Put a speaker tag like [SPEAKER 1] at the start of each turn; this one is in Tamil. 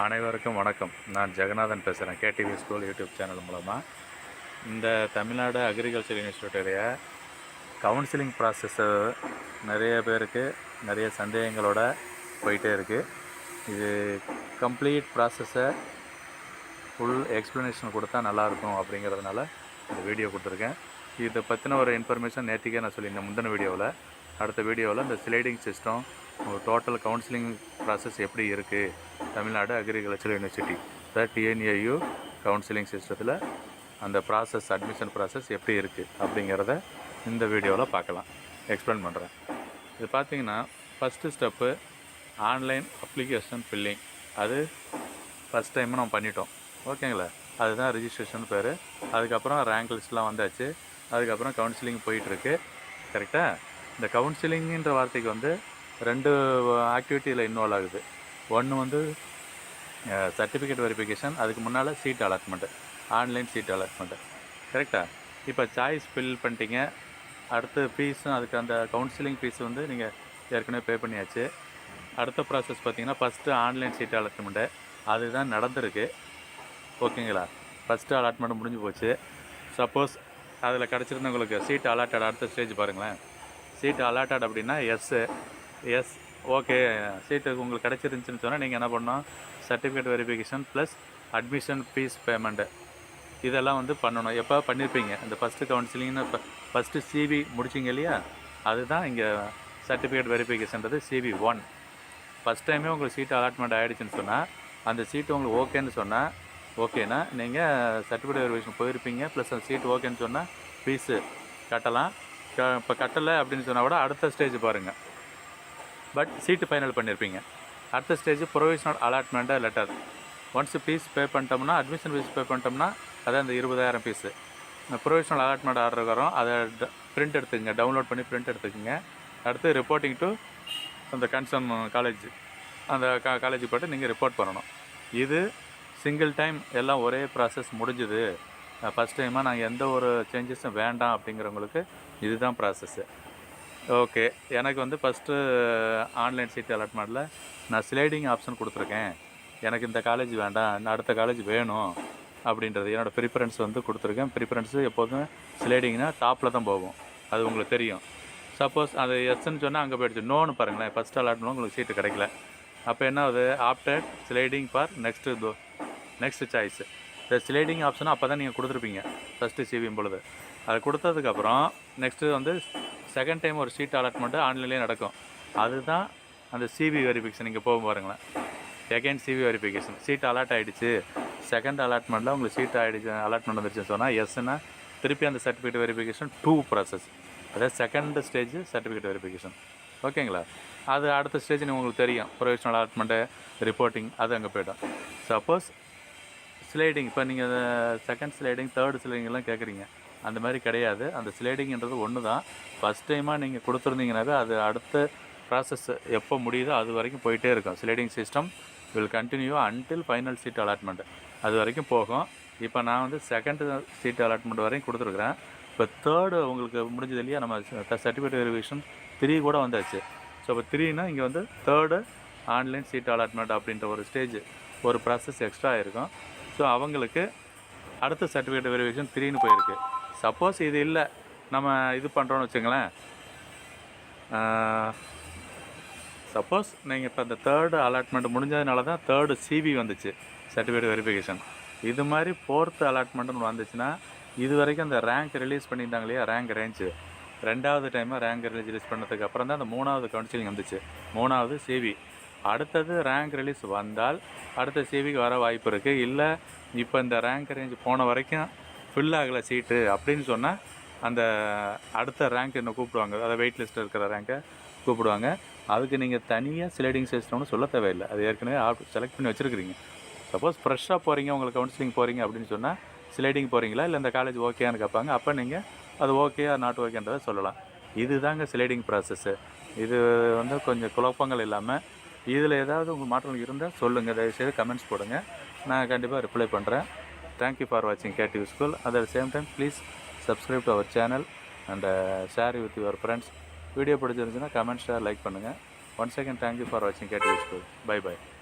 [SPEAKER 1] அனைவருக்கும் வணக்கம். நான் ஜெகநாதன் பேசுகிறேன். KTV School யூடியூப் சேனல் மூலமாக இந்த தமிழ்நாடு அக்ரிகல்ச்சர் இன்ஸ்டியூட்டுடைய கவுன்சிலிங் ப்ராசஸ்ஸு நிறைய பேருக்கு நிறைய சந்தேகங்களோட போயிட்டே இருக்குது. இது கம்ப்ளீட் ப்ராசஸை ஃபுல் எக்ஸ்ப்ளனேஷன் கொடுத்தா நல்லாயிருக்கும் அப்படிங்கிறதுனால இந்த வீடியோ கொடுத்துருக்கேன். இதை பற்றின ஒரு இன்ஃபர்மேஷன் நேற்றுக்கே நான் சொல்லியிருந்தேன் முந்தின வீடியோவில். அடுத்த வீடியோவில் இந்த sliding system total counselling process எப்படி இருக்குது Tamil Nadu agriculture university TNAU counselling சிஸ்டத்தில் அந்த ப்ராசஸ் அட்மிஷன் ப்ராசஸ் எப்படி இருக்குது அப்படிங்கிறத இந்த வீடியோவில் பார்க்கலாம், எக்ஸ்பிளைன் பண்ணுறேன். இது பார்த்திங்கன்னா first step online application filling. அது ஃபஸ்ட் டைம் நம்ம பண்ணிட்டோம், ஓகேங்களா? அதுதான் ரிஜிஸ்ட்ரேஷன் பேர். அதுக்கப்புறம் ரேங்க் லிஸ்ட்லாம் வந்தாச்சு. அதுக்கப்புறம் கவுன்சிலிங் போயிட்டுருக்கு, கரெக்டாக? இந்த கவுன்சிலிங்கிற வார்த்தைக்கு வந்து 2 ஆக்டிவிட்டியில் இன்வால்வ் ஆகுது. ஒன்று வந்து சர்டிஃபிகேட் வெரிஃபிகேஷன், அதுக்கு முன்னால் seat allotment, online seat allotment, கரெக்டாக? இப்போ சாய்ஸ் ஃபில் பண்ணிட்டீங்க. அடுத்து ஃபீஸும், அதுக்கு அந்த கவுன்சிலிங் ஃபீஸ் வந்து நீங்கள் ஏற்கனவே பே பண்ணியாச்சு. அடுத்த ப்ராசஸ் பார்த்திங்கன்னா ஃபஸ்ட்டு ஆன்லைன் சீட் அலாட்மெண்ட்டு, அதுதான் நடந்திருக்கு, ஓகேங்களா? ஃபஸ்ட்டு அலாட்மெண்ட் முடிஞ்சு போச்சு. சப்போஸ் அதில் கிடச்சிருந்தவங்களுக்கு சீட் அலாட்டட், அடுத்த ஸ்டேஜ் பாருங்களேன். சீட் அலாட்டட் அப்படின்னா எஸ் ஓகே, சீட்டு உங்களுக்கு கிடச்சிருந்துச்சின்னு சொன்னால் நீங்கள் என்ன பண்ணணும், certificate verification plus admission fees payment இதெல்லாம் வந்து பண்ணணும். எப்போ பண்ணியிருப்பீங்க, இந்த ஃபஸ்ட்டு கவுன்சிலிங்னு இப்போ ஃபஸ்ட்டு CV முடிச்சிங்க இல்லையா, அதுதான் இங்கே சர்டிஃபிகேட் வெரிஃபிகேஷன்றது CV 1. ஃபஸ்ட் டைமே உங்களுக்கு சீட்டு அலாட்மெண்ட் ஆகிடுச்சின்னு சொன்னால், அந்த சீட்டு உங்களுக்கு ஓகேன்னு சொன்னால், ஓகேனா நீங்கள் சர்டிஃபிகேட் வெரிஃபிகேஷன் போயிருப்பீங்க. ப்ளஸ் அந்த சீட்டு ஓகேன்னு சொன்னால் ஃபீஸு கட்டலாம். இப்போ கட்டலை அப்படின்னு சொன்னால் கூட அடுத்த ஸ்டேஜ் பாருங்கள். பட் சீட்டு ஃபைனல் பண்ணியிருப்பீங்க. அடுத்த stage provisional allotment letter. Once fees pay பண்ணிட்டோம்னா, அட்மிஷன் ஃபீஸ் பே பண்ணிட்டோம்னா, அதான் இந்த 20,000 ஃபீஸு. ப்ரொவிஷனல் அலாட்மெண்ட் ஆர்டர் வரும், அதை பிரிண்ட் எடுத்துக்கங்க, டவுன்லோட் பண்ணி பிரிண்ட் எடுத்துக்கோங்க. அடுத்து ரிப்போர்ட்டிங் டு அந்த கன்சர்ன் காலேஜ், அந்த காலேஜுக்கு போய்ட்டு நீங்கள் ரிப்போர்ட் பண்ணணும். இது சிங்கிள் டைம் எல்லாம் ஒரே ப்ராசஸ் முடிஞ்சுது, ஃபஸ்ட் டைமாக நாங்கள் எந்த ஒரு சேஞ்சஸும் வேண்டாம் அப்படிங்கிறவங்களுக்கு இதுதான் ப்ராசஸ்ஸு. ஓகே, எனக்கு வந்து ஃபஸ்ட்டு ஆன்லைன் சீட் அலாட்மெண்ட்டில் நான் ஸ்லைடிங் ஆப்ஷன் கொடுத்துருக்கேன். எனக்கு இந்த காலேஜ் வேண்டாம், நான் அடுத்த காலேஜ் வேணும் அப்படின்றது என்னோடய ப்ரிஃபரன்ஸ் வந்து கொடுத்துருக்கேன். ப்ரிஃபரன்ஸு எப்போதுமே ஸ்லைடிங்னா டாப்பில் தான் போகும், அது உங்களுக்கு தெரியும். சப்போஸ் அது எஸ்ன்னு சொன்னால் அங்கே போயிடுச்சு. நோன்னு பாருங்களேன், ஃபஸ்ட் அலாட்மெண்ட் உங்களுக்கு சீட்டு கிடைக்கல. அப்போ என்ன ஆகுது, opted sliding for next choice. இந்த ஸ்லைடிங் ஆப்ஷனும் அப்போ தான் நீங்கள் கொடுத்துருப்பீங்க ஃபஸ்ட்டு CV பொழுது. அதை கொடுத்ததுக்கப்புறம் நெக்ஸ்ட்டு வந்து செகண்ட் டைம் ஒரு சீட் அலாட்மெண்ட்டு ஆன்லைன்லேயே நடக்கும். அதுதான் அந்த CV வெரிஃபிகேஷன். நீங்கள் போகும் பாருங்களேன், second CV verification. Seat allot ஆகிடுச்சு, செகண்ட் அலாட்மெண்ட்டில் உங்களுக்கு சீட் ஆகிடுச்சு, அலாட்மெண்ட் வந்துருச்சுன்னு சொன்னால் எஸ்ன்னா திருப்பி அந்த சர்டிஃபிகேட் வெரிஃபிகேஷன் 2 ப்ராசஸ், அதாவது செகண்ட் ஸ்டேஜ் சர்டிஃபிகேட் வெரிஃபிகேஷன், ஓகேங்களா? அது அடுத்த ஸ்டேஜ் உங்களுக்கு தெரியும், ப்ரொவிஷனல் அலாட்மெண்ட்டு, ரிப்போர்ட்டிங், அது அங்கே போய்டும். சப்போஸ் ஸ்லைடிங், இப்போ நீங்கள் செகண்ட் ஸ்லைடிங், தேர்ட் ஸ்லைடிங்லாம் கேட்குறீங்க, அந்த மாதிரி கிடையாது. அந்த ஸ்லைடிங்கிறது ஒன்று தான். ஃபஸ்ட் டைமாக நீங்கள் கொடுத்துருந்தீங்கன்னாவே அது அடுத்த ப்ராசஸ் எப்போ முடியுதோ அது வரைக்கும் போயிட்டே இருக்கும். Sliding system will continue until final seat allotment, அது வரைக்கும் போகும். இப்போ நான் வந்து செகண்ட் சீட் அலாட்மெண்ட் வரைக்கும் கொடுத்துருக்குறேன். இப்போ தேர்டு உங்களுக்கு முடிஞ்சது இல்லையா, நம்ம சர்டிஃபிகேட் வெரிஃபிகேஷன் 3 கூட வந்தாச்சு. ஸோ இப்போ 3னா இங்கே வந்து தேர்டு ஆன்லைன் சீட் அலாட்மெண்ட் அப்படின்ற ஒரு ஸ்டேஜ், ஒரு ப்ராசஸ் எக்ஸ்ட்ரா இருக்கும். ஸோ அவங்களுக்கு அடுத்த சர்டிஃபிகேட் வெரிஃபிகேஷன் 3ன்னு போயிருக்கு. சப்போஸ் இது இல்லை, நம்ம இது பண்ணுறோன்னு வச்சுங்களேன், சப்போஸ் நீங்கள் இப்போ இந்த தேர்டு அலாட்மெண்ட் முடிஞ்சதுனால தான் தேர்டு CV வந்துச்சு, சர்டிஃபிகேட் வெரிஃபிகேஷன். இது மாதிரி ஃபோர்த்து அலாட்மெண்ட்டுன்னு வந்துச்சுன்னா, இது வரைக்கும் அந்த ரேங்க் ரிலீஸ் பண்ணியிருந்தாங்க இல்லையா, ரேங்க் ரேஞ்சு, 2வது டைமாக ரேங்க் ரிலீஸ் பண்ணதுக்கு அப்புறம் தான் அந்த 3வது கவுன்சிலிங் வந்துச்சு, 3வது CV. அடுத்தது ரேங்க் ரிலீஸ் வந்தால் அடுத்த CVக்கு வர வாய்ப்பு இருக்குது. இல்லை இப்போ இந்த ரேங்க் ரேஞ்ச் போன வரைக்கும் ஃபில் ஆகலை சீட்டு அப்படின்னு சொன்னால் அந்த அடுத்த ரேங்க் என்ன கூப்பிடுவாங்க, அதாவது வெயிட் லிஸ்ட்டில் இருக்கிற ரேங்கை கூப்பிடுவாங்க. அதுக்கு நீங்கள் தனியாக ஸ்லைடிங் சிஸ்டம்னு சொல்ல தேவையில்லை, அது ஏற்கனவே செலக்ட் பண்ணி வச்சுருக்கிறீங்க. சப்போஸ் ஃப்ரெஷ்ஷாக போகிறீங்க, உங்களுக்கு கவுன்சிலிங் போகிறீங்க அப்படின்னு சொன்னால் ஸ்லைடிங் போகிறீங்களா இல்லை இந்த காலேஜ் ஓகேன்னு கேட்பாங்க. அப்போ நீங்கள் அது ஓகே நாட் ஓகேன்றதை சொல்லலாம். இது தாங்க ஸ்லைடிங் ப்ராசஸ்ஸு. இது வந்து கொஞ்சம் குழப்பங்கள் இல்லாமல், இதில் ஏதாவது உங்கள் மாற்றங்கள் இருந்தால் சொல்லுங்கள், தயவுசெய்து கமெண்ட்ஸ் போடுங்க, நான் கண்டிப்பாக ரிப்ளை பண்ணுறேன். Thank you for watching KTV School. At the same time, please subscribe to our channel and share with your friends. Video பிடிச்சிருந்துச்சுன்னா comment, share, like பண்ணுங்கள். Once again, thank you for watching KTV School. Bye bye.